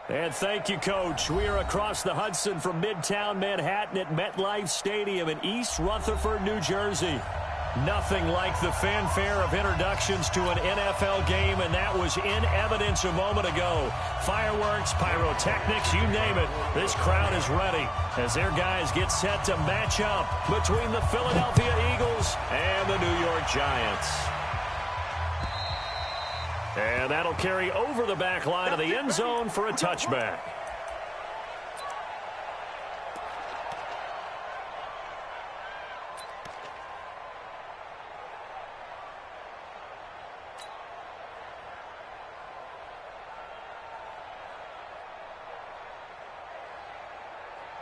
And thank you, Coach. We are across the Hudson from Midtown Manhattan at MetLife Stadium in East Rutherford, New Jersey. Nothing like the fanfare of introductions to an NFL game, and that was in evidence a moment ago. Fireworks, pyrotechnics, you name it. This crowd is ready as their guys get set to match up between the Philadelphia Eagles and the New York Giants. And that'll carry over the back line of the end zone for a touchback.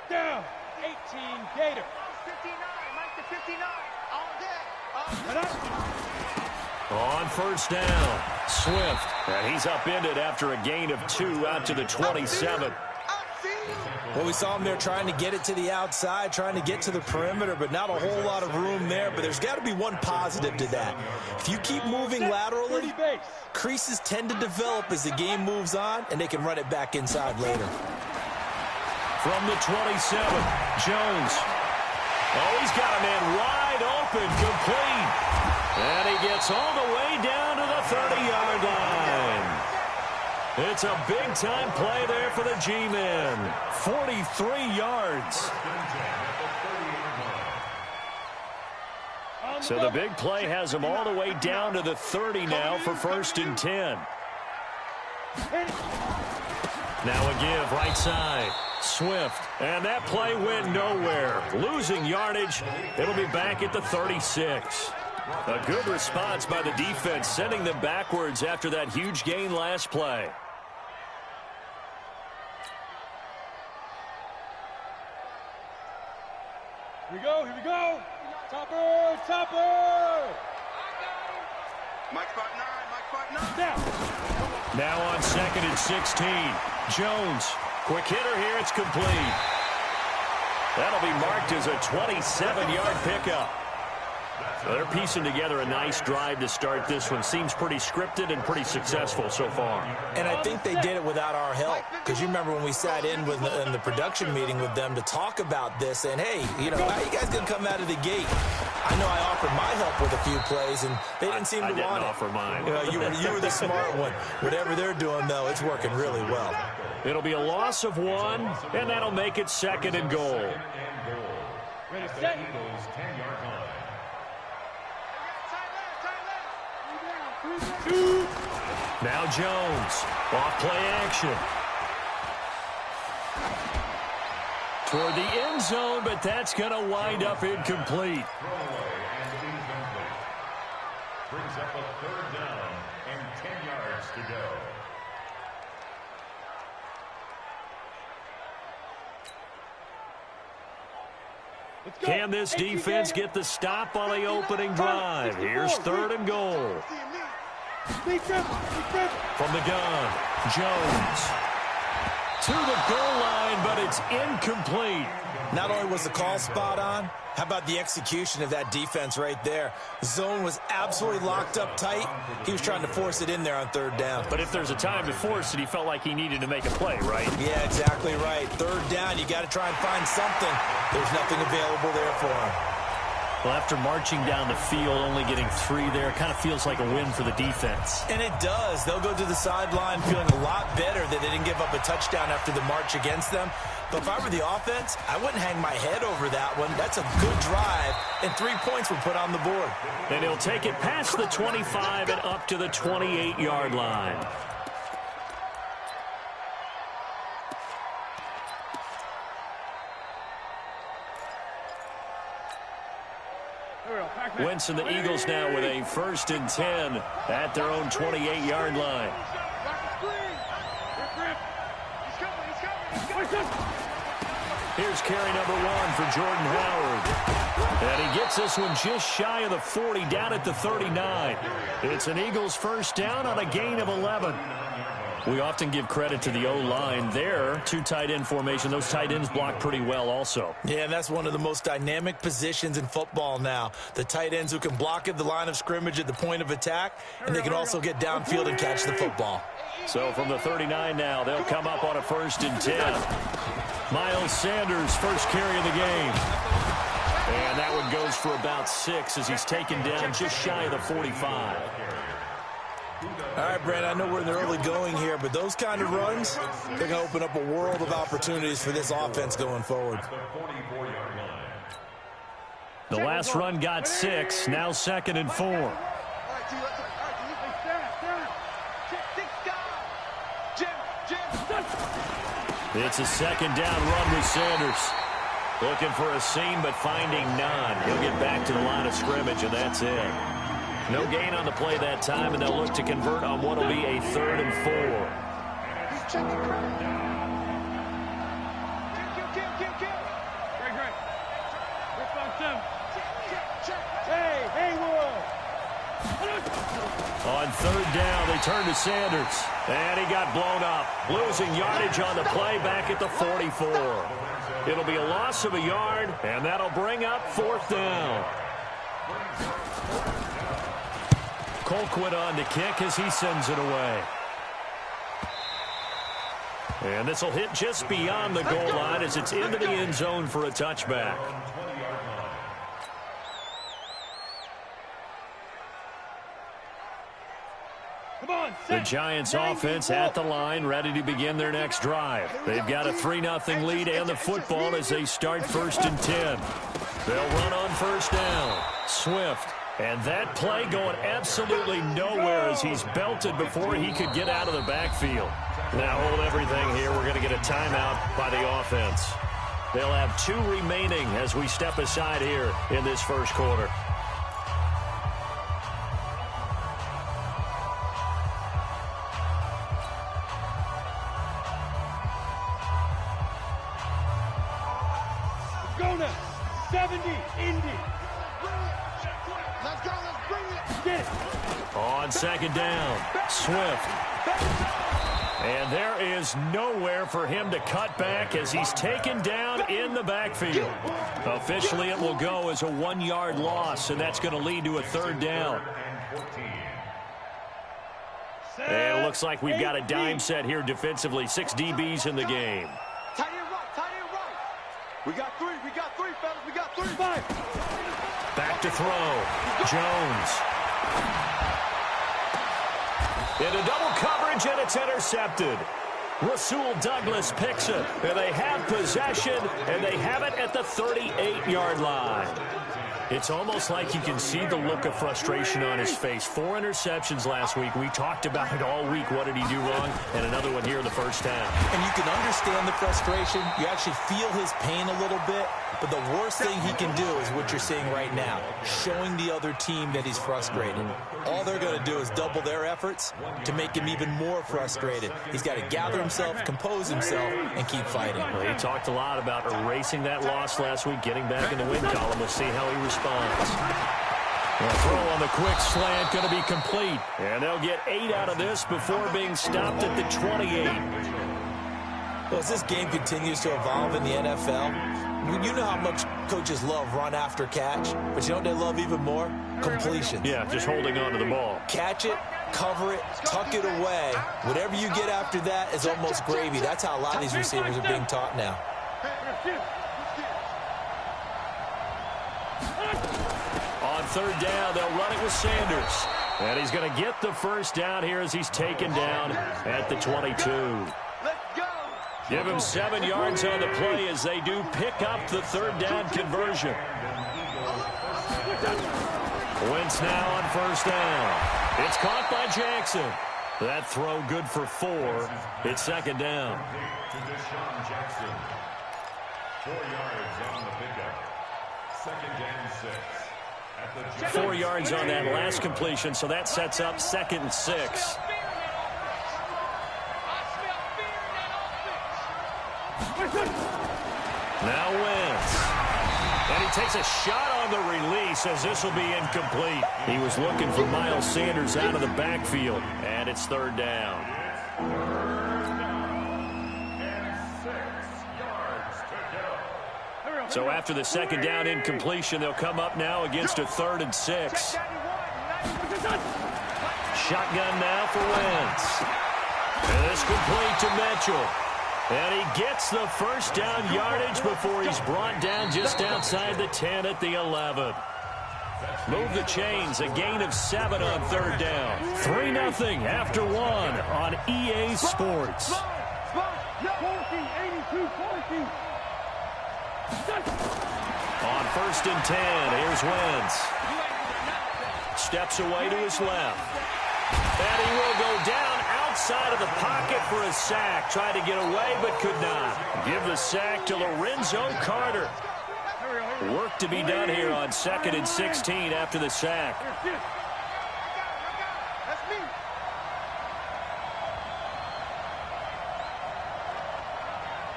Down, 18 Gator. 59, Mike to 59, all day. On first down, Swift. And he's upended after a gain of 2 out to the 27. Well, we saw him there trying to get it to the outside, trying to get to the perimeter, but not a whole lot of room there. But there's got to be one positive to that. If you keep moving laterally, creases tend to develop as the game moves on, and they can run it back inside later. From the 27, Jones. Oh, he's got a man wide open, complete. And he gets all the way down to the 30-yard line. It's a big-time play there for the G-men. 43 yards. So the big play has him all the way down to the 30 now for 1st and 10. Now a give right side. Swift. And that play went nowhere. Losing yardage. It'll be back at the 36. A good response by the defense, sending them backwards after that huge gain last play. Here we go, here we go. Topper, topper. Mike spot 9, Mike spot 9. Down. Now on 2nd and 16. Jones. Quick hitter here. It's complete. That'll be marked as a 27-yard pickup. So they're piecing together a nice drive to start this one. Seems pretty scripted and pretty successful so far. And I think they did it without our help. Because you remember when we sat in the production meeting with them to talk about this, and hey, you know, how you guys going to come out of the gate? I know I offered my help with a few plays, and they didn't seem to want it. I didn't offer mine. You know, you were the smart one. Whatever they're doing, though, it's working really well. It'll be a loss of 1, and that'll make it 2nd and goal. Ready, set. Now Jones, off play action. Toward the end zone, but that's going to wind up incomplete. Brings up a 3rd down and 10 yards to go. Can this defense get the stop on the opening drive? Here's 3rd and goal. From the gun, Jones. To the goal line, but it's incomplete. Not only was the call spot on, how about the execution of that defense right there? The zone was absolutely locked up tight. He was trying to force it in there on 3rd down. But if there's a time to force it, he felt like he needed to make a play, right? Yeah, exactly right. 3rd down, you got to try and find something. There's nothing available there for him. Well, after marching down the field, only getting 3 there, it kind of feels like a win for the defense. And it does. They'll go to the sideline feeling a lot better that they didn't give up a touchdown after the march against them. But if I were the offense, I wouldn't hang my head over that one. That's a good drive, and 3 points were put on the board. And he'll take it past the 25 and up to the 28-yard line. Wentz and the Eagles now with a 1st and 10 at their own 28-yard line. Here's carry number 1 for Jordan Howard. And he gets this one just shy of the 40, down at the 39. It's an Eagles 1st down on a gain of 11. We often give credit to the O-line there. 2 tight end formation. Those tight ends block pretty well also. Yeah, and that's one of the most dynamic positions in football now. The tight ends who can block at the line of scrimmage at the point of attack, and they can also get downfield and catch the football. So from the 39 now, they'll come up on a 1st and 10. Miles Sanders, first carry of the game. And that one goes for about 6 as he's taken down just shy of the 45. All right, Brent, I know we're in the early going here, but those kind of runs, they're going to open up a world of opportunities for this offense going forward. The last run got 6, now 2nd and 4. It's a 2nd down run with Sanders. Looking for a seam, but finding none. He'll get back to the line of scrimmage, and that's it. No gain on the play that time, and they'll look to convert on what will be a 3rd and 4. On 3rd down, they turn to Sanders, and he got blown up. Losing yardage on the play back at the 44. It'll be a loss of a yard, and that'll bring up 4th down. Colquitt on to kick as he sends it away. And this will hit just beyond the goal line as it's into the end zone for a touchback. The Giants offense at the line, ready to begin their next drive. They've got a 3-0 lead and the football as they start 1st and 10. They'll run on 1st down. Swift. And that play going absolutely nowhere as he's belted before he could get out of the backfield. Now hold everything here. We're going to get a timeout by the offense. They'll have 2 remaining as we step aside here in this 1st quarter. Go now. 70, Indy. Let's go, let's bring it. Get it. On 2nd down, Swift. And there is nowhere for him to cut back as he's taken down in the backfield. Officially, it will go as a 1-yard loss, and that's going to lead to a 3rd down. And it looks like we've got a dime set here defensively. 6 DBs in the game. Tight end right. We got 3, fellas, we got 3. 5. Back to throw. Jones. Into double coverage, and it's intercepted. Rasul Douglas picks it, and they have possession, and they have it at the 38-yard line. It's almost like you can see the look of frustration on his face. 4 interceptions last week. We talked about it all week. What did he do wrong? And another one here in the 1st half. And you can understand the frustration. You actually feel his pain a little bit. But the worst thing he can do is what you're seeing right now, showing the other team that he's frustrated. All they're going to do is double their efforts to make him even more frustrated. He's got to gather himself, compose himself, and keep fighting. Well, he talked a lot about erasing that loss last week, getting back in the win column. We'll see how he responds. The throw on the quick slant going to be complete. And they'll get 8 out of this before being stopped at the 28. Well, as this game continues to evolve in the NFL, you know how much coaches love run after catch, but you know what they love even more? Completion. Yeah, just holding on to the ball. Catch it, cover it, tuck it away. Whatever you get after that is almost gravy. That's how a lot of these receivers are being taught now. On 3rd down, they'll run it with Sanders. And he's going to get the 1st down here as he's taken down at the 22. Give him 7 yards on the play as they do pick up the 3rd down conversion. Wentz now on 1st down. It's caught by Jackson. That throw good for 4. It's 2nd down. 4 yards on the pickup. 2nd and 6. 4 yards on that last completion, so that sets up 2nd and 6. Now Wentz. And he takes a shot on the release as this will be incomplete. He was looking for Miles Sanders out of the backfield. And it's 3rd down. So after the 2nd down incompletion, they'll come up now against a 3rd and 6. Shotgun now for Wentz. And it's complete to Mitchell. And he gets the first down yardage before he's brought down just outside the 10 at the 11. Move the chains, a gain of 7 on third down. 3-0 after 1 on EA Sports. On 1st and 10, here's Wentz. Steps away to his left. And he will go down outside of the pocket for a sack. Tried to get away, but could not. Give the sack to Lorenzo Carter. Work to be done here on 2nd and 16 after the sack.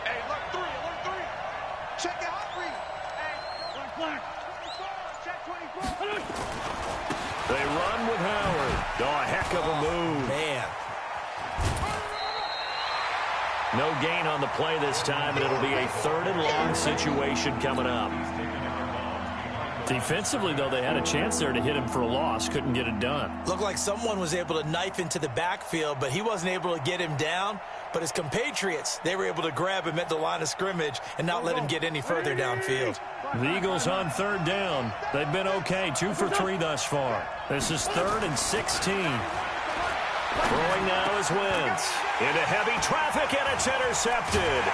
Hey, alert 3. Check it out, 3. Hey, check 24. They run with Howard. Oh, a heck of a move. Man. No gain on the play this time, and it'll be a 3rd and long situation coming up. Defensively, though, they had a chance there to hit him for a loss. Couldn't get it done. Looked like someone was able to knife into the backfield, but he wasn't able to get him down. But his compatriots, they were able to grab him at the line of scrimmage and not let him get any further downfield. The Eagles on 3rd down. They've been okay, 2 for 3 thus far. This is 3rd and 16. Throwing now is Wentz. Into heavy traffic, and it's intercepted.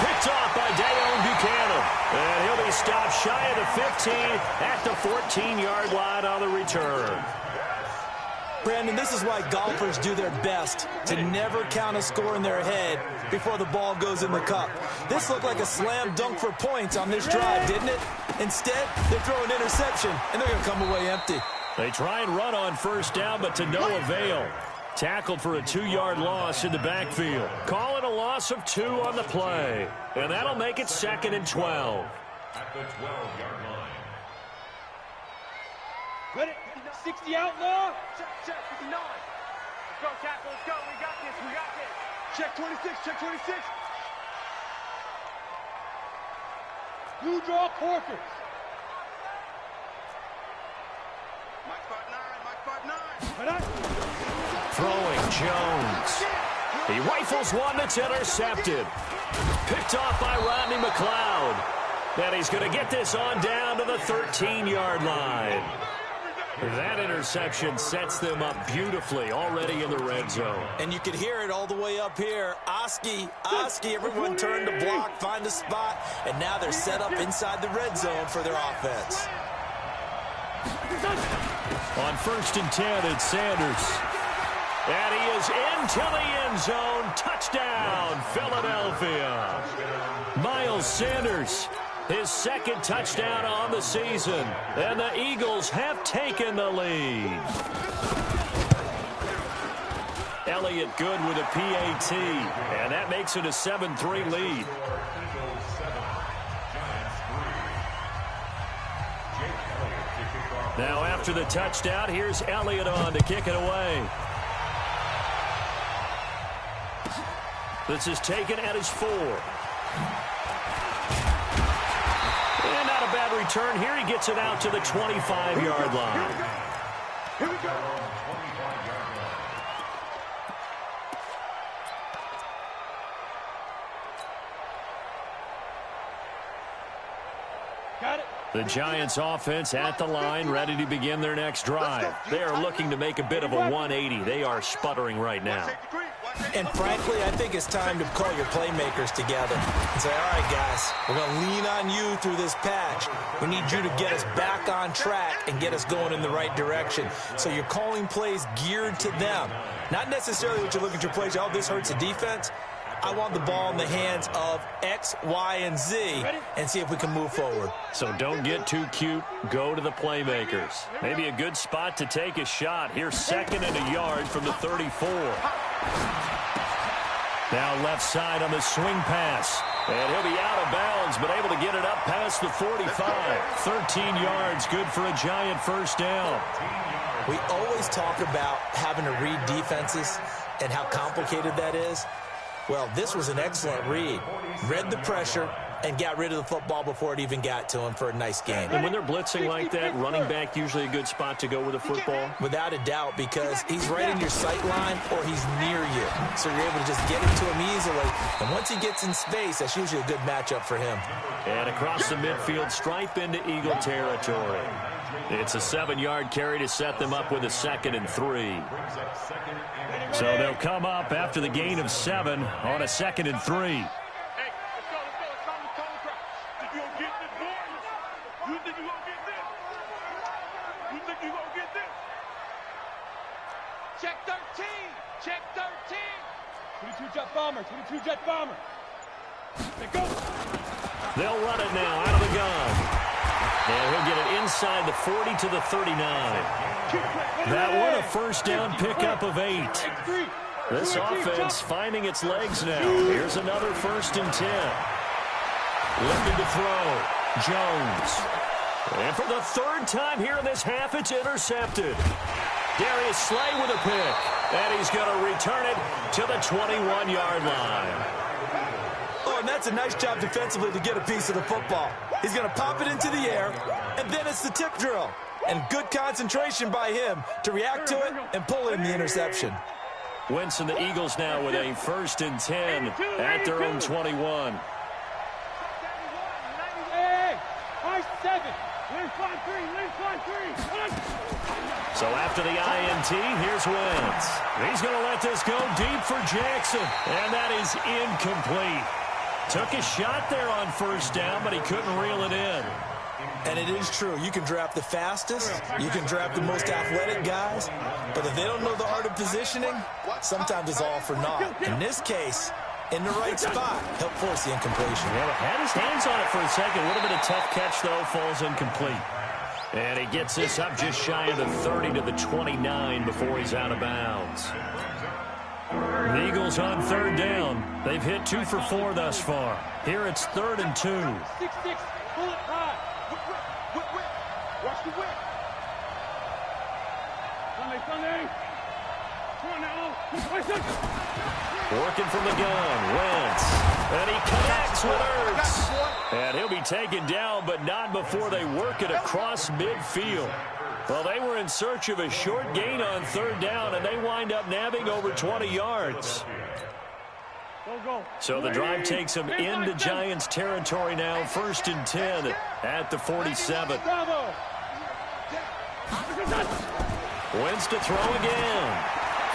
Picked off by Dayon Buchanan. And he'll be stopped shy of the 15 at the 14-yard line on the return. Brandon, this is why golfers do their best to never count a score in their head before the ball goes in the cup. This looked like a slam dunk for points on this drive, didn't it? Instead, they throw an interception, and they're going to come away empty. They try and run on 1st down, but to no avail. Tackled for a 2-yard loss in the backfield. Call it a loss of 2 on the play. And that'll make it 2nd and 12. At the 12-yard line. Ready? 60 outlaw. Check 59. Let's go, tackle. Let's go. We got this. Check 26. Check 26. Blue draw Corkers. Mike 5'9". Throwing Jones. He rifles one that's intercepted. Picked off by Rodney McLeod. And he's going to get this on down to the 13-yard line. That interception sets them up beautifully already in the red zone. And you could hear it all the way up here. Oski, everyone turned to block, find a spot, and now they're set up inside the red zone for their offense. On 1st and 10, it's Sanders. And he is into the end zone. Touchdown, Philadelphia. Miles Sanders, his 2nd touchdown on the season. And the Eagles have taken the lead. Elliott good with a PAT. And that makes it a 7-3 lead. Now after the touchdown, here's Elliott on to kick it away. This is taken at his 4. And not a bad return here. He gets it out to the 25-yard line. Here we go. Got it. The Giants offense at the line, ready to begin their next drive. They are looking to make a bit of a 180. They are sputtering right now. And frankly, I think it's time to call your playmakers together and say, all right, guys, we're going to lean on you through this patch. We need you to get us back on track and get us going in the right direction. So you're calling plays geared to them. Not necessarily what you look at your plays, oh, this hurts the defense. I want the ball in the hands of X, Y, and Z and see if we can move forward. So don't get too cute. Go to the playmakers. Maybe a good spot to take a shot. Here's 2nd and a yard from the 34. Now left side on the swing pass. And he'll be out of bounds, but able to get it up past the 45. 13 yards, good for a Giant 1st down. We always talk about having to read defenses and how complicated that is. Well, this was an excellent read. Read the pressure, and got rid of the football before it even got to him for a nice gain. And when they're blitzing like that, running back usually a good spot to go with the football? Without a doubt, because he's right in your sight line or he's near you. So you're able to just get into him easily. And once he gets in space, that's usually a good matchup for him. And across the midfield stripe into Eagle territory. It's a 7-yard carry to set them up with a 2nd and 3. So they'll come up after the gain of 7 on a 2nd and 3. Check 13. Check 13. 22 jet bomber. 22 jet bomber. They go. They'll run it now out of the gun. And he'll get it inside the 40 to the 39. That one a first down pickup of 8. This offense finding its legs now. Here's another 1st and 10. Looking to throw. Jones. And for the 3rd time here in this half, it's intercepted. Darius Slay with a pick. And he's going to return it to the 21-yard line. Oh, and that's a nice job defensively to get a piece of the football. He's going to pop it into the air, and then it's the tip drill. And good concentration by him to react to it and pull in the interception. Wentz and the Eagles now with a 1st and 10 at their own 21. Hey, high 7. Lane 5-3. So after the INT, here's Wentz. He's going to let this go deep for Jackson. And that is incomplete. Took a shot there on 1st down, but he couldn't reel it in. And it is true. You can draft the fastest. You can draft the most athletic guys. But if they don't know the art of positioning, sometimes it's all for naught. In this case, in the right spot, help force the incompletion. Well, had his hands on it for a second. Would have been a tough catch, though. Falls incomplete. And he gets this up just shy of the 30 to the 29 before he's out of bounds. The Eagles on 3rd down. They've hit 2 for 4 thus far. Here it's 3rd and 2. 6-6. Pull it high. Whip. Watch the whip. Sunday. Come on now. Working from the gun, Wentz. And he connects with Ertz. And he'll be taken down, but not before they work it across midfield. Well, they were in search of a short gain on 3rd down, and they wind up nabbing over 20 yards. So the drive takes them into Giants territory now, 1st and 10 at the 47. Wentz to throw again.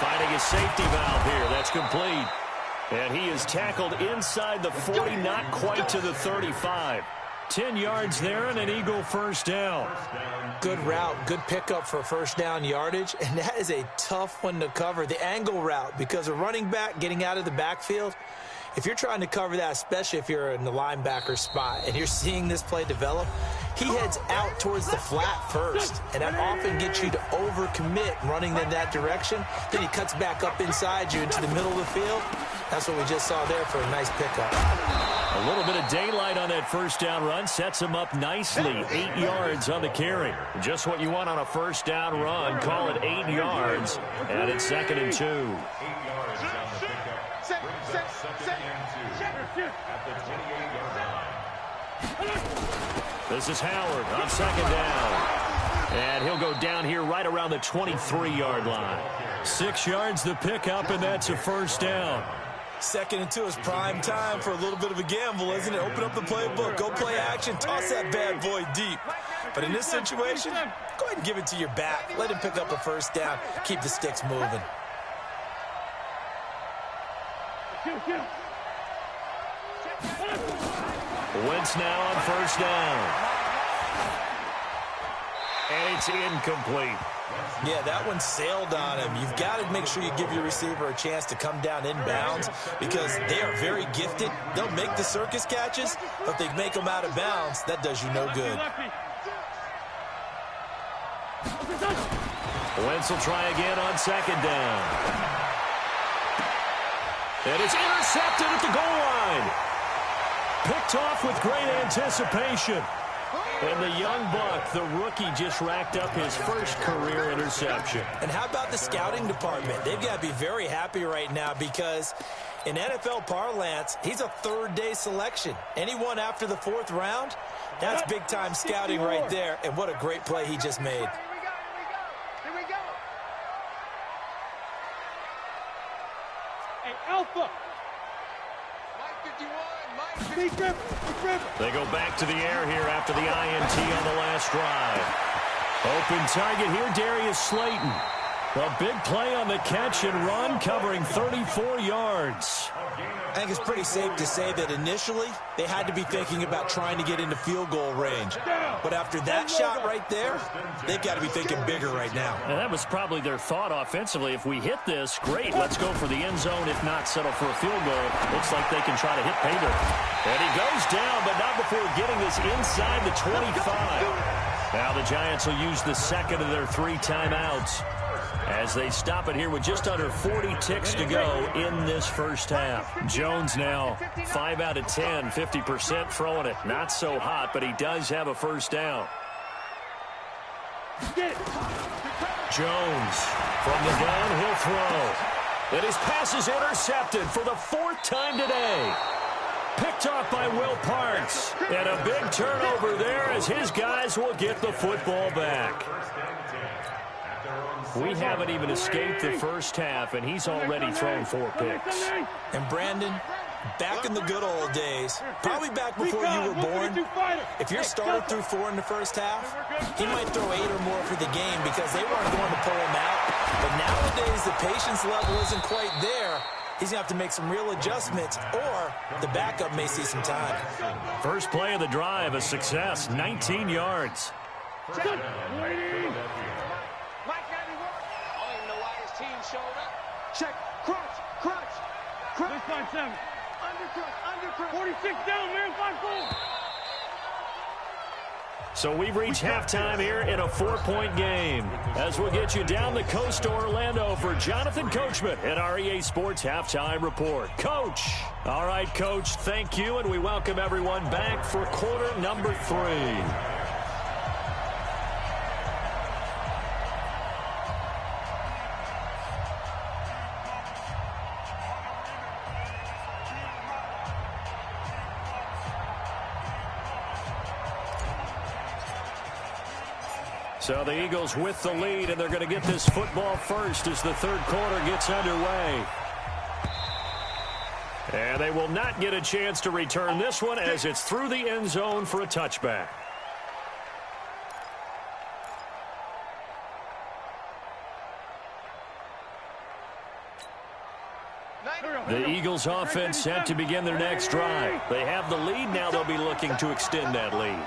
Finding a safety valve here. That's complete. And he is tackled inside the 40, not quite to the 35. 10 yards there and an Eagle 1st down. Good route, good pickup for 1st down yardage, and that is a tough one to cover. The angle route, because a running back getting out of the backfield, if you're trying to cover that, especially if you're in the linebacker spot and you're seeing this play develop, he heads out towards the flat first, and that often gets you to overcommit running in that direction. Then he cuts back up inside you into the middle of the field. That's what we just saw there for a nice pickup. A little bit of daylight on that 1st down run sets him up nicely. 8 yards on the carry. Just what you want on a 1st down run. Call it 8 yards, and it's 2nd and 2. 8 yards on the pickup. Brings up 2nd and 2 at the 28-yard line. This is Howard on 2nd down. And he'll go down here right around the 23-yard line. 6 yards the pickup, and that's a 1st down. 2nd and 2 is prime time for a little bit of a gamble, isn't it? Open up the playbook, go play action, toss that bad boy deep. But in this situation, go ahead and give it to your back. Let him pick up a 1st down. Keep the sticks moving. Wentz now on 1st down. And it's incomplete. Yeah, that one sailed on him. You've got to make sure you give your receiver a chance to come down inbounds because they are very gifted. They'll make the circus catches, but if they make them out of bounds, that does you no good. Wentz will try again on 2nd down. And it's intercepted at the goal line. Picked off with great anticipation. And the young buck, the rookie, just racked up his first career interception. And how about the scouting department? They've got to be very happy right now because In NFL parlance, he's a third-day selection. Anyone after the 4th round, that's big-time scouting right there, and what a great play he just made. Here we go. Hey, Alpha. Mike 51, Mike 51. They go back to the air here after the INT on the last drive. Open target here, Darius Slayton. A big play on the catch and run, covering 34 yards. I think it's pretty safe to say that initially they had to be thinking about trying to get into field goal range. But after that shot right there, they've got to be thinking bigger right now. And that was probably their thought offensively. If we hit this, great, let's go for the end zone. If not, settle for a field goal. Looks like they can try to hit pay dirt. And he goes down, but not before getting this inside the 25. Now the Giants will use the second of their 3 timeouts as they stop it here with just under 40 ticks to go in this first half. Jones now 5 out of 10, 50% throwing it. Not so hot, but he does have a first down. Jones from the gun, he'll throw. And his pass is intercepted for the 4th time today. Picked off by Will Parks. And a big turnover there as his guys will get the football back. We haven't even escaped the first half, and he's already thrown 4 picks. And Brandon, back in the good old days, probably back before you were born, if your starter threw 4 in the first half, he might throw 8 or more for the game because they weren't going to pull him out. But nowadays, the patience level isn't quite there. He's going to have to make some real adjustments, or the backup may see some time. First play of the drive, a success, 19 yards. Check, crunch. This 5-7. Undercrunch. 46 down, man, 5-4. So we've reached halftime here in a 4-point game. As we'll get you down the coast to Orlando for Jonathan Coachman at our EA Sports Halftime Report. Coach. All right, Coach, thank you, and we welcome everyone back for quarter number 3. So the Eagles with the lead, and they're going to get this football first as the 3rd quarter gets underway. And they will not get a chance to return this one as it's through the end zone for a touchback. The Eagles offense set to begin their next drive. They have the lead. Now they'll be looking to extend that lead.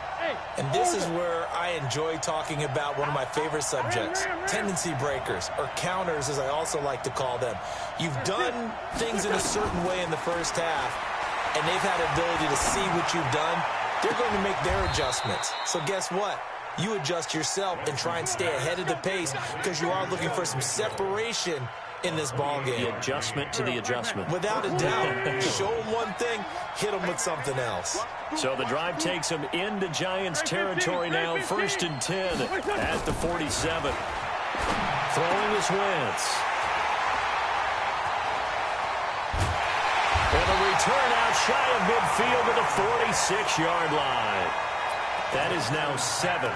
And this is where I enjoy talking about one of my favorite subjects, tendency breakers, or counters as I also like to call them. You've done things in a certain way in the first half, and they've had the ability to see what you've done. They're going to make their adjustments. So guess what? You adjust yourself and try and stay ahead of the pace because you are looking for some separation in this ball game. The adjustment to the adjustment. Without a doubt. Show them one thing, hit them with something else. So the drive takes them into Giants territory now. 1st and 10 at the 47. Throwing is Wentz. And a return out shy of midfield to the 46-yard line. That is now 7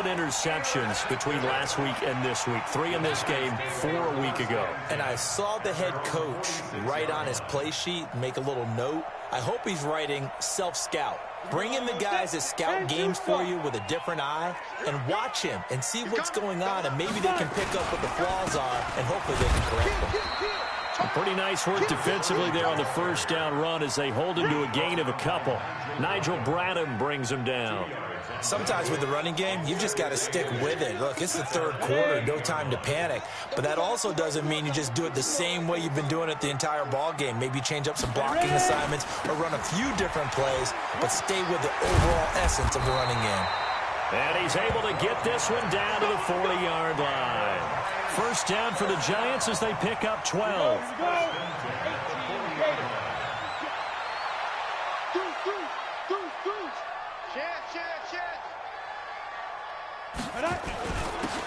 interceptions between last week and this week. 3 in this game, 4 a week ago. And I saw the head coach write on his play sheet, make a little note. I hope he's writing self-scout. Bring in the guys that scout games for you with a different eye and watch him and see what's going on, and maybe they can pick up what the flaws are, and hopefully they can correct them. Pretty nice work defensively there on the first down run as they hold him to a gain of a couple. Nigel Bradham brings him down. Sometimes with the running game, you've just got to stick with it. Look, it's the 3rd quarter, no time to panic. But that also doesn't mean you just do it the same way you've been doing it the entire ball game. Maybe change up some blocking assignments or run a few different plays, but stay with the overall essence of the running game. And he's able to get this one down to the 40-yard line. First down for the Giants as they pick up 12.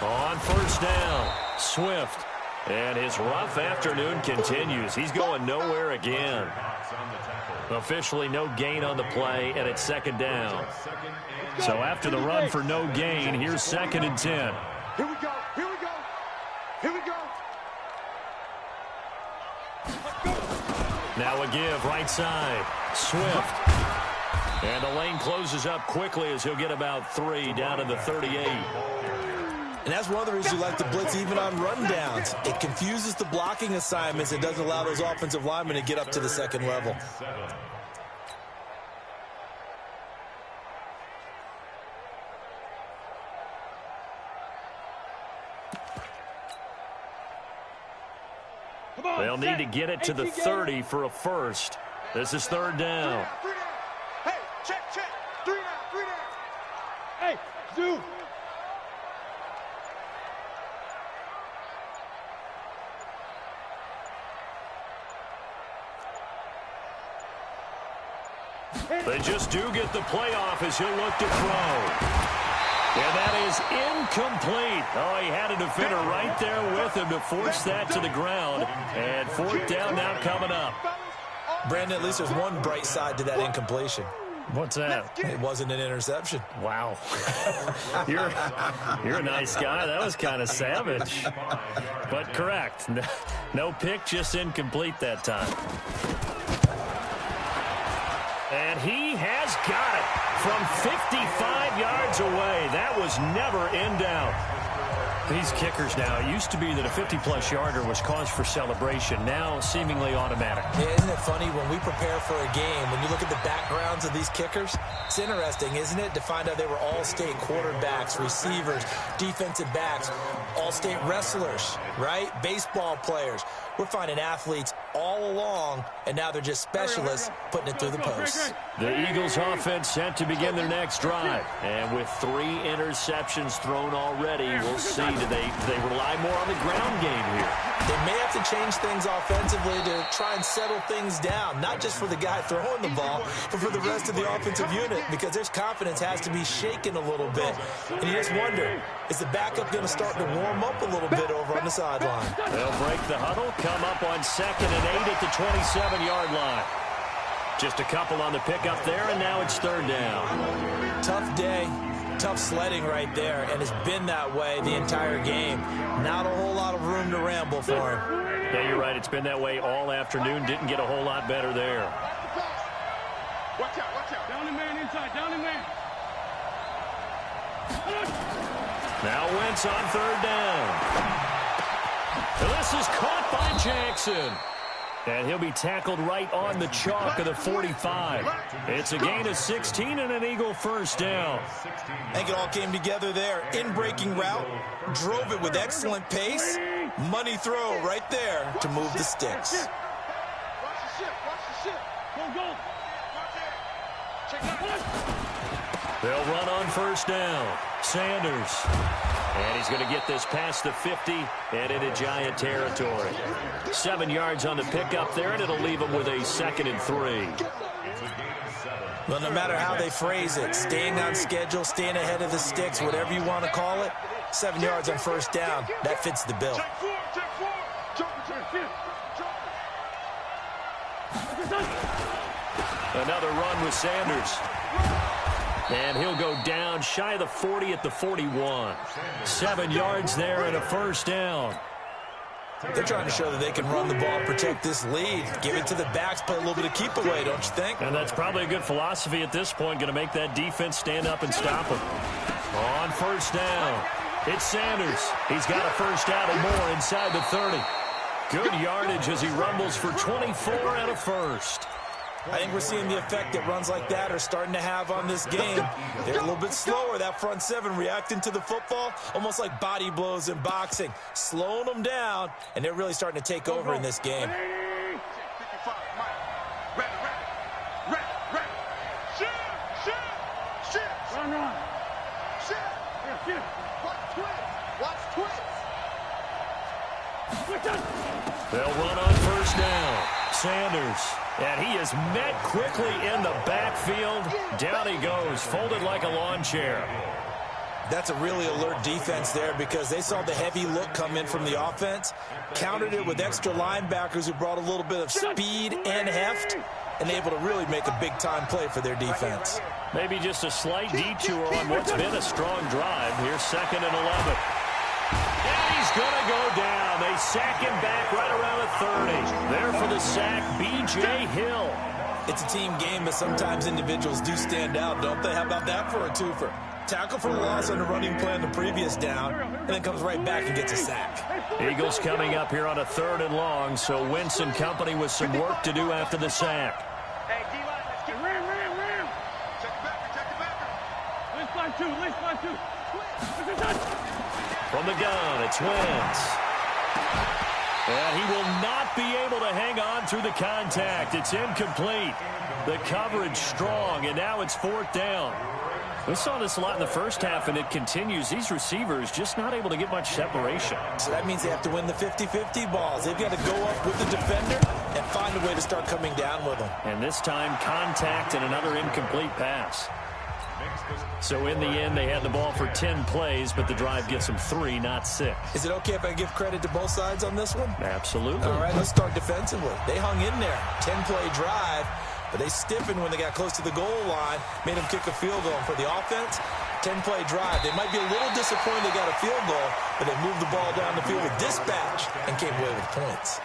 On first down, Swift And his rough afternoon continues. He's going nowhere again. Officially no gain on the play, and it's second down. So after the run for no gain, here's 2nd and 10. Here we go. Here we go. Here we go. Now a give, right side. Swift. And the lane closes up quickly as he'll get about 3 down to the 38. And that's one of the reasons you like to blitz even on rundowns. It confuses the blocking assignments. It doesn't allow those offensive linemen to get up to the second level. They'll need to get it to the 30 for a first. This is 3rd down. Hey, check. 3 down. Hey, Zoo. They just do get the playoff as he'll look to throw. And that is incomplete. Oh, he had a defender right there with him to force that to the ground. And 4th down now coming up. Brandon, at least there's one bright side to that incompletion. What's that? It wasn't an interception. Wow. You're a nice guy. That was kind of savage. But correct. No pick, just incomplete that time. And he has got it from 55 yards away. That was never in doubt. These kickers now, it used to be that a 50-plus yarder was cause for celebration. Now seemingly automatic. Yeah, isn't it funny when we prepare for a game, when you look at the backgrounds of these kickers, it's interesting, isn't it, to find out they were all-state quarterbacks, receivers, defensive backs, all-state wrestlers, right? Baseball players. We're finding athletes all along, and now they're just specialists putting it through the posts. The Eagles offense set to begin their next drive. And with 3 interceptions thrown already, we'll see. Do they rely more on the ground game here? They may have to change things offensively to try and settle things down, not just for the guy throwing the ball, but for the rest of the offensive unit, because their confidence has to be shaken a little bit. And you just wonder, is the backup going to start to warm up a little bit over on the sideline? They'll break the huddle, come up on 2nd and 8 at the 27-yard line. Just a couple on the pickup there, and now it's 3rd down. Tough day. Tough sledding right there, and it's been that way the entire game. Not a whole lot of room to ramble for him. Yeah, you're right. It's been that way all afternoon. Didn't get a whole lot better there. Watch out. Down the man inside. Down the man. Now Wentz on 3rd down. This is caught by Jackson. And he'll be tackled right on the chalk of the 45. It's a gain of 16 and an Eagle 1st down. I think it all came together there. In-breaking route, drove it with excellent pace. Money throw right there to move the sticks. Watch the ship. Go. Check it out. They'll run on 1st down. Sanders. And he's going to get this past the 50 and into Giant territory. 7 yards on the pickup there, and it'll leave him with a 2nd and 3. Well, no matter how they phrase it, staying on schedule, staying ahead of the sticks, whatever you want to call it, 7 yards on 1st down, that fits the bill. Check four. Another run with Sanders. And he'll go down shy of the 40 at the 41. 7 yards there and a 1st down. They're trying to show that they can run the ball, protect this lead, give it to the backs, play a little bit of keep away, don't you think? And that's probably a good philosophy at this point, going to make that defense stand up and stop him. On 1st down, it's Sanders. He's got a 1st down and more inside the 30. Good yardage as he rumbles for 24 and a 1st. I think we're seeing the effect that runs like that are starting to have on this game. They're a little bit slower, that front 7, reacting to the football, almost like body blows in boxing, slowing them down, and they're really starting to take over in this game. 55, Mike. Ready. Shit. Run. Shit. Shit. Watch twins. They'll run on 1st down. Sanders. And he is met quickly in the backfield. Down he goes, folded like a lawn chair. That's a really alert defense there because they saw the heavy look come in from the offense, countered it with extra linebackers who brought a little bit of speed and heft, and able to really make a big-time play for their defense. Maybe just a slight detour on what's been a strong drive. Here's 2nd and 11. And he's going to go down. They sack him back right around the 30. There for the sack, B.J. Hill. It's a team game, but sometimes individuals do stand out, don't they? How about that for a twofer? Tackle for the loss on the running play on the previous down, and then comes right back and gets a sack. Eagles coming up here on a 3rd and long, so Wentz and company with some work to do after the sack. Hey, D-line, let's get ram. Check the backer. Let's fly two. From the gun, it's Wentz. And he will not be able to hang on through the contact. It's incomplete. The coverage strong, and now it's 4th down. We saw this a lot in the first half, and it continues. These receivers just not able to get much separation. So that means they have to win the 50-50 balls. They've got to go up with the defender and find a way to start coming down with them. And this time, contact and another incomplete pass. So in the end, they had the ball for 10 plays, but the drive gets them 3, not 6. Is it okay if I give credit to both sides on this one? Absolutely. All right, let's start defensively. They hung in there. 10-play drive, but they stiffened when they got close to the goal line, made them kick a field goal. And for the offense, 10-play drive. They might be a little disappointed they got a field goal, but they moved the ball down the field with dispatch and came away with points.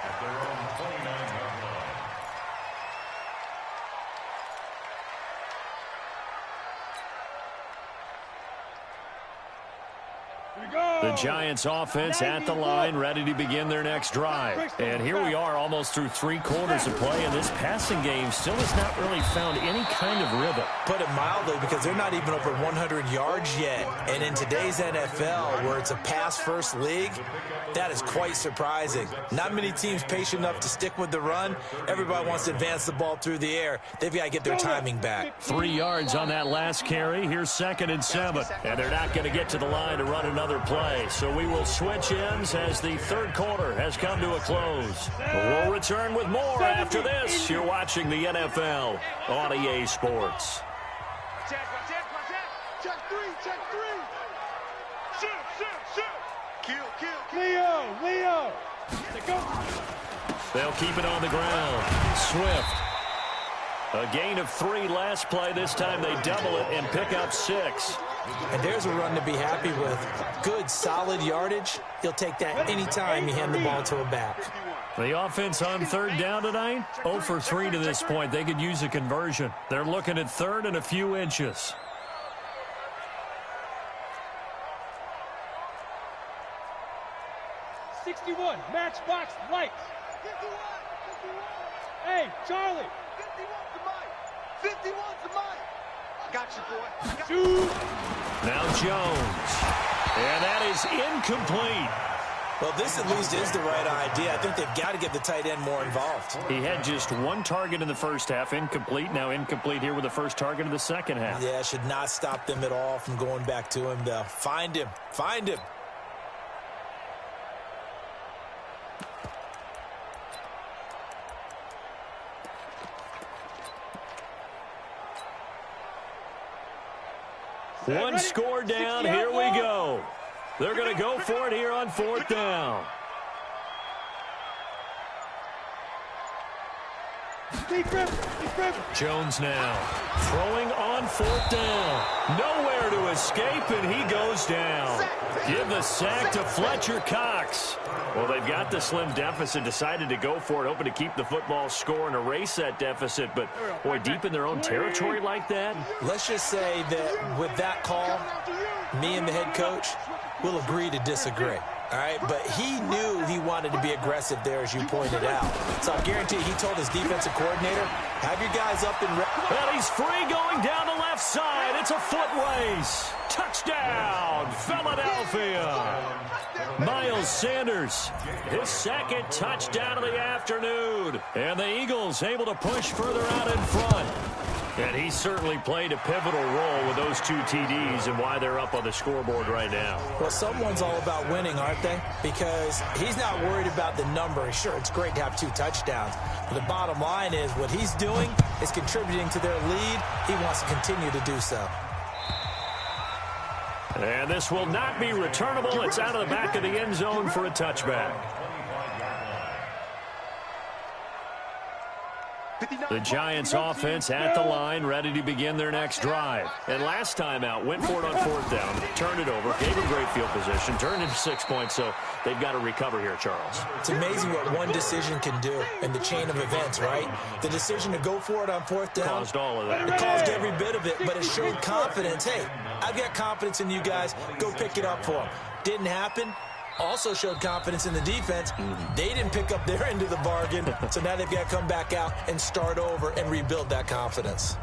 The Giants offense at the line, ready to begin their next drive. And here we are almost through 3 quarters of play, and this passing game still has not really found any kind of rhythm. Put it mildly, because they're not even over 100 yards yet. And in today's NFL, where it's a pass-first league, that is quite surprising. Not many teams patient enough to stick with the run. Everybody wants to advance the ball through the air. They've got to get their timing back. 3 yards on that last carry. Here's 2nd and 7. And they're not going to get to the line to run another play. So we will switch ends as the 3rd quarter has come to a close. We'll return with more after this. You're watching the NFL on EA Sports. Check 3. Shoot. Kill. Leo. Go. They'll keep it on the ground. Swift. A gain of 3 last play. This time they double it and pick up 6. And there's a run to be happy with. Good, solid yardage. He'll take that anytime you hand the ball to a back. The offense on 3rd down tonight, 0 for 3 to this point. They could use a conversion. They're looking at 3rd and a few inches. '61, matchbox lights. 51. Hey, Charlie. 51's the mic. Got you, boy. Shoot. Now Jones. And that is incomplete. Well, this at least is the right idea. I think they've got to get the tight end more involved. He had just 1 target in the first half, incomplete. Now incomplete here with the first target of the second half. Yeah, should not stop them at all from going back to him, though. Find him. One score down. Here we go. They're going to go for it here on 4th down. Jones now throwing on 4th down. Nowhere to escape, and he goes down. Give the sack to Fletcher Cox. Well, they've got the slim deficit, decided to go for it, hoping to keep the football score and erase that deficit. But, boy, deep in their own territory like that. Let's just say that with that call, me and the head coach will agree to disagree. All right, but he knew he wanted to be aggressive there, as you pointed out. So I guarantee he told his defensive coordinator, have your guys up and ready. And he's free going down the left side. It's a foot race. Touchdown, Philadelphia. Miles Sanders, his 2nd touchdown of the afternoon. And the Eagles able to push further out in front. And he certainly played a pivotal role with those 2 TDs and why they're up on the scoreboard right now. Well, someone's all about winning, aren't they? Because he's not worried about the number. Sure, it's great to have 2 touchdowns. But the bottom line is what he's doing is contributing to their lead. He wants to continue to do so. And this will not be returnable. It's out of the back of the end zone for a touchback. The Giants offense at the line, ready to begin their next drive. And last time out, went for it on fourth down, turned it over, gave a great field position, turned into 6 points, so they've got to recover here, Charles. It's amazing what one decision can do in the chain of events, right? The decision to go for it on fourth down. Caused all of that. It caused every bit of it, but it showed confidence. Hey, I've got confidence in you guys. Go pick it up for them. Didn't happen. Also showed confidence in the defense. They didn't pick up their end of the bargain, so now they've got to come back out and start over and rebuild that confidence.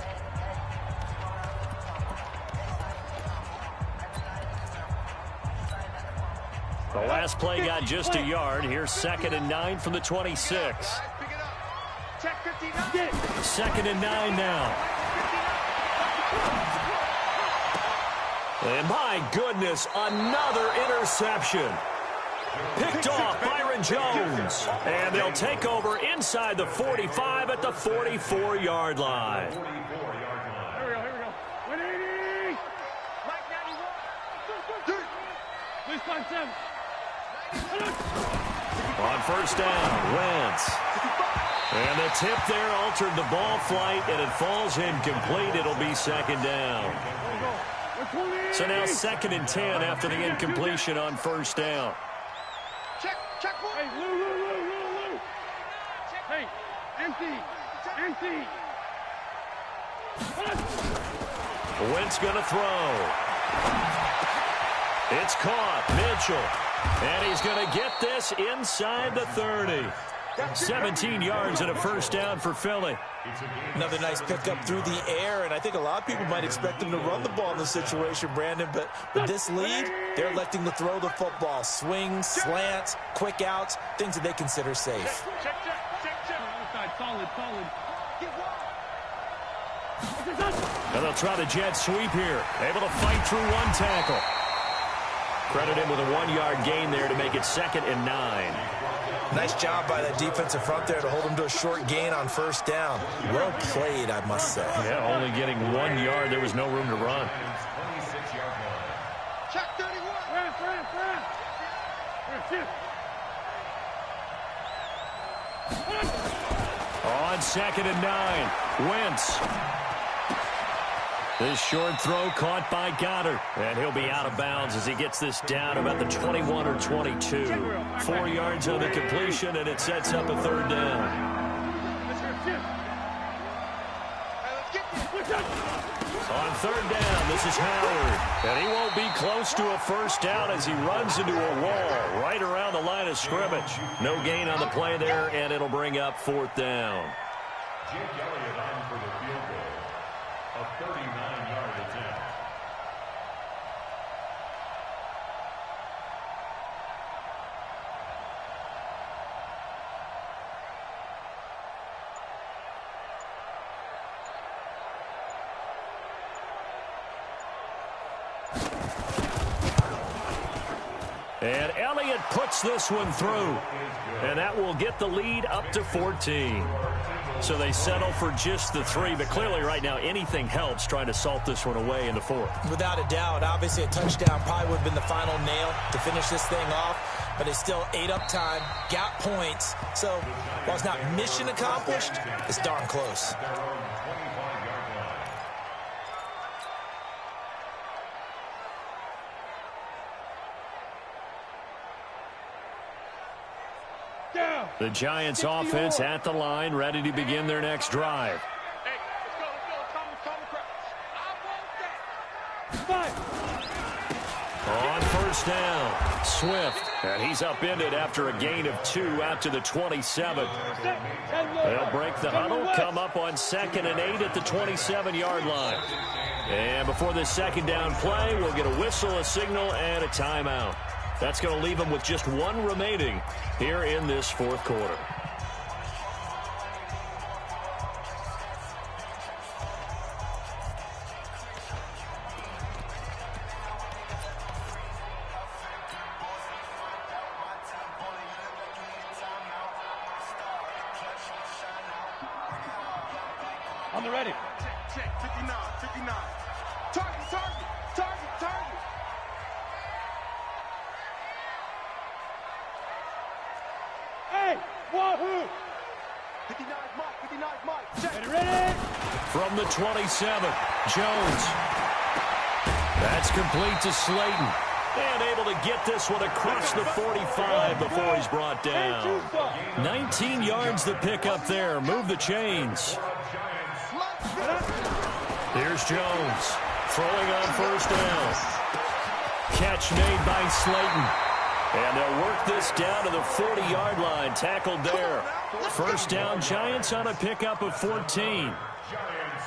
The last play got just a yard. Here's 2nd and 9 from the 26. 2nd and 9 now. And my goodness, another interception. Picked off Byron Jones. And they'll take over inside the 45 at the 44-yard line. Here we go. 180. Please find 7. On first down, Wentz. And the tip there altered the ball flight, and it falls incomplete. It'll be 2nd down. So now 2nd and 10 after the incompletion on first down. Check. Hey, Lou. Hey, empty. Wentz going to throw. It's caught. Mitchell. And he's going to get this inside the 30. 17 yards and a first down for Philly. Another nice pickup through the air, and I think a lot of people might expect them to run the ball in this situation, Brandon, but with this lead, they're electing to throw the football. Swings, slants, quick outs, things that they consider safe. Check. Solid. And they'll try the jet sweep here. Able to fight through one tackle. Credit him with a 1-yard gain there to make it 2nd and 9. Nice job by that defensive front there to hold them to a short gain on first down. Well played, I must say. Yeah, only getting 1 yard. There was no room to run. Check 31. On 2nd and 9, Wentz. This short throw caught by Goddard. And he'll be out of bounds as he gets this down about the 21 or 22. 4 yards on the completion, and it sets up a 3rd down. On 3rd down, this is Howard. And he won't be close to a first down as he runs into a wall right around the line of scrimmage. No gain on the play there, and it'll bring up 4th down. Jake Elliott on for the field goal. A 39-yard attempt. And Elliott puts this one through. And that will get the lead up to 14. So they settle for just the 3, but clearly right now anything helps trying to salt this one away in the 4th. Without a doubt, obviously a touchdown probably would have been the final nail to finish this thing off, but it's still ate up time, got points. So while it's not mission accomplished, it's darn close. The Giants offense at the line, ready to begin their next drive. Hey, let's go. I want that. On first down, Swift. And he's upended after a gain of 2 out to the 27. They'll break the huddle, come up on 2nd and 8 at the 27-yard line. And before this 2nd down play, we'll get a whistle, a signal, and a timeout. That's going to leave them with just 1 remaining here in this 4th quarter. On the ready. Check. 59. Target. Wahoo! 59 Mike, 59 Mike. Check. Ready? From the 27, Jones. That's complete to Slayton. And able to get this one across the 45 before he's brought down. 19 yards the pick up there. Move the chains. Here's Jones. Throwing on first down. Catch made by Slayton. And they'll work this down to the 40-yard line. Tackled there. First down, Giants on a pickup of 14.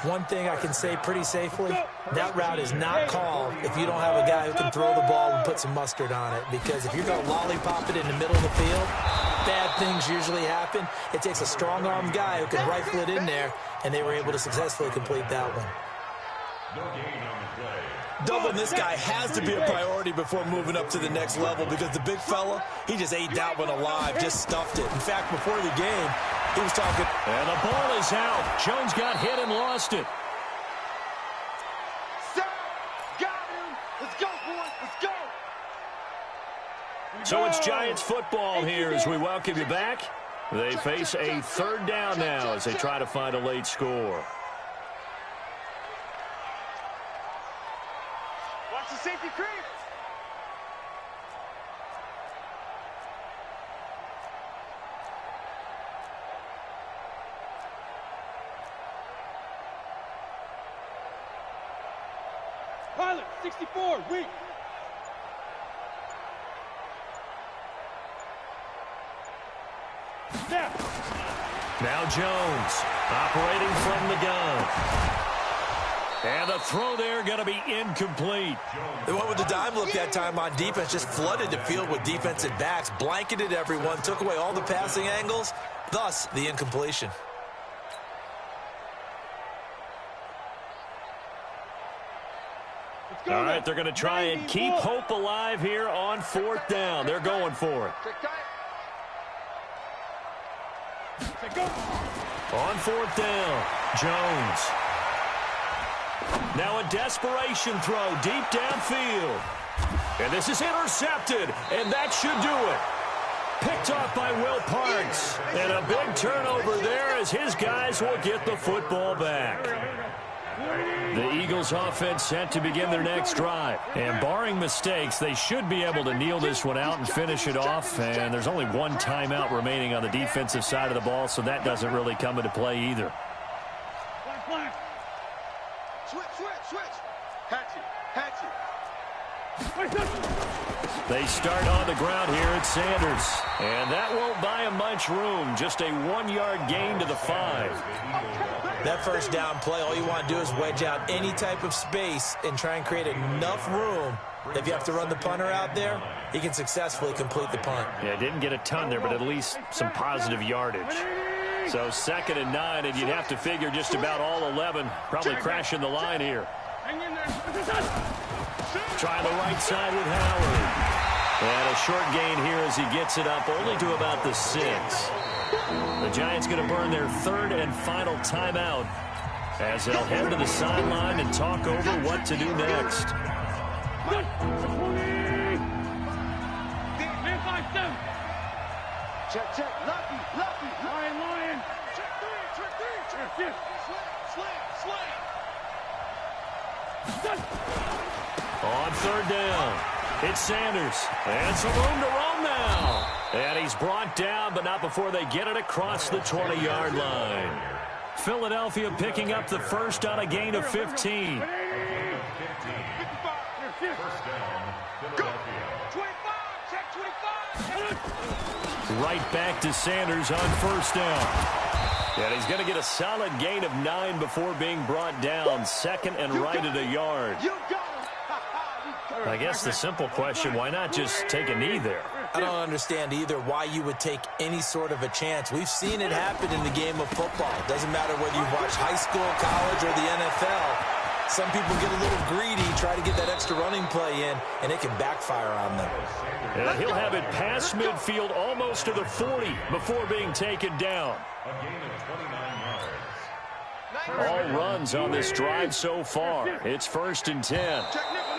One thing I can say pretty safely, that route is not called if you don't have a guy who can throw the ball and put some mustard on it. Because if you're going to lollipop it in the middle of the field, bad things usually happen. It takes a strong-armed guy who can rifle it in there, and they were able to successfully complete that one. Doubling this guy has to be a priority before moving up to the next level because the big fella, he just ate that one alive, just stuffed it. In fact, before the game, he was talking. And the ball is out. Jones got hit and lost it. Got him. Let's go, boys. Let's go. So it's Giants football here as we welcome you back. They face a third down now as they try to find a late score. Watch the safety creep. Pilot, 64, weak. Snap. Now Jones operating from the gun. And the throw there going to be incomplete. They went with the dime look that time on defense, just flooded the field with defensive backs, blanketed everyone, took away all the passing angles, thus the incompletion. All right, they're going to try and keep hope alive here on fourth down. They're going for it. On fourth down, Jones. Now a desperation throw deep downfield. And this is intercepted, and that should do it. Picked off by Will Parks. And a big turnover there as his guys will get the football back. The Eagles offense set to begin their next drive. And barring mistakes, they should be able to kneel this one out and finish it off. And there's only one timeout remaining on the defensive side of the ball, so that doesn't really come into play either. Switch. Hatchet. They start on the ground here at Sanders. And that won't buy him much room. Just a 1-yard gain to the 5. That first down play, all you want to do is wedge out any type of space and try and create enough room. If you have to run the punter out there, he can successfully complete the punt. Yeah, didn't get a ton there, but at least some positive yardage. So 2nd and 9, and you'd have to figure just about all 11 probably crashing the line here. Try the right side with Howard. And a short gain here as he gets it up only to about the 6. The Giants going to burn their 3rd and final timeout as they'll head to the sideline and talk over what to do next. Check. Lucky. Lion. Check 3. Slam. On 3rd down, it's Sanders. And some room to roam now. And he's brought down, but not before they get it across the 20-yard line. Philadelphia picking up the first on a gain of 15. Go. 25. Check 25. Right back to Sanders on first down. And he's going to get a solid gain of 9 before being brought down. 2nd and right at a yard. You got him. I guess the simple question, why not just take a knee there? I don't understand either why you would take any sort of a chance. We've seen it happen in the game of football. It doesn't matter whether you watch high school, college, or the NFL. Some people get a little greedy, try to get that extra running play in, and it can backfire on them. And he'll have it past midfield almost to the 40 before being taken down. A gain of 29 yards. All runs on this drive so far. It's 1st and 10. Check nickel.